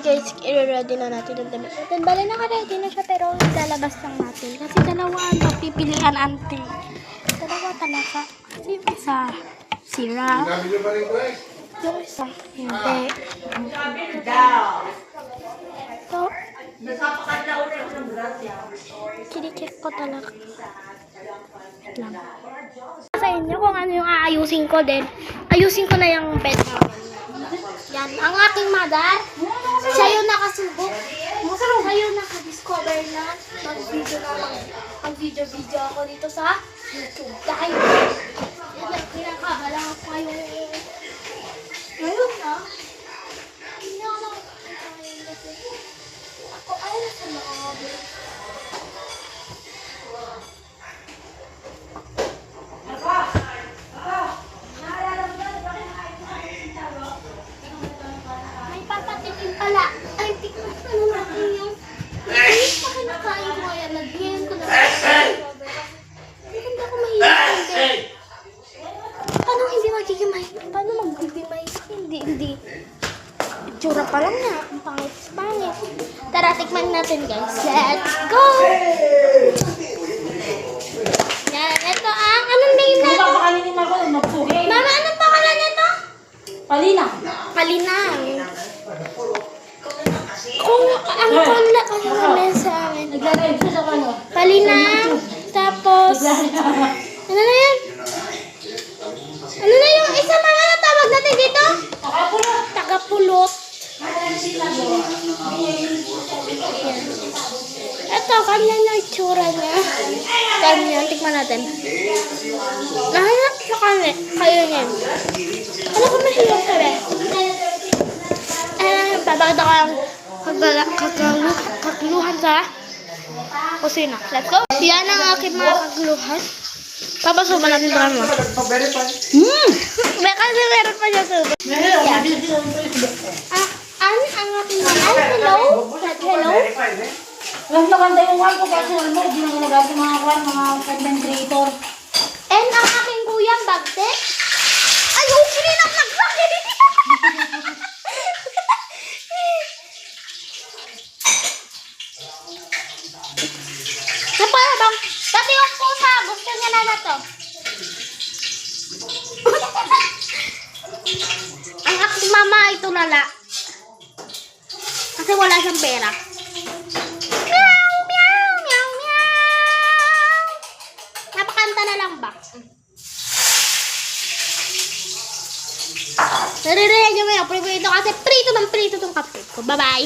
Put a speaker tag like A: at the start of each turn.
A: guys, i-ready na natin yung damit natin. Bale, naka-ready na siya pero lalabas lang natin. Kasi dalawa ang pipilian natin. Dalawa talaga. Kasi yung isa, sira. Yung isa, hindi. So, kinicheck ko talaga. Wait lang. Sa inyo kung ano yung aayusin ko din. Ayusin ko na yung bed namin. Yan, ang aking mother. Siya yung nakasubok. Siya yung nakadiscover na mag-video ako dito sa YouTube. Dahil, yan lang, kinakabala ko kayong ngayon na. Hindi ako nakakita ngayon kasi ako ay nasa loob. May papatikin pala. Ay, tikman ko na natin yung hindi pa kinakain ko yan. Nagbiyan ko na. Hindi ako mahilig. Paano hindi magiging mahilig? Paano magiging mahilig? Hindi. Itsura pa lang na. Ang pangit. Tara, tikman natin guys. Let's go! Yan, ito ang anong name na? Mama, anong pangalan nito?
B: Palinang.
A: Palinang. Kung ang pala kasi namin sa amin.
B: Naglalagay siya sa ano?
A: Palinang. Tapos, ano na yan? Ano na yung isa mama na tawag natin dito?
B: Takapulot.
A: Tagapulot. Ito, kanyan yung itsura niya. Kanyan, tikman natin. Nahanap sa kanya. Kayo niyan. Ano ko mahirap ka ba? Babagda ko ang kagluhan sa kusina. Let's go. Yan ang aking mga kagluhan. Papasok ba natin ito mo? May kasi meron pa dyan subo. Ang aking mga hello? Hello?
B: Lang maganda yung one ko kasi ano, hindi na ginagamit yung mga content creator.
A: And ang aking kuyang bagte. Ay, okay rin ang naglaki. Napala bang, pati yung pusa, gusto niya na to. Ang aking mama ay tulala. Kasi wala siyang pera. Meow, meow, meow, meow. Napakanta na lang ba? Naririnig niyo mo yung prito kasi prito ng prito tong kapit ko. Bye-bye.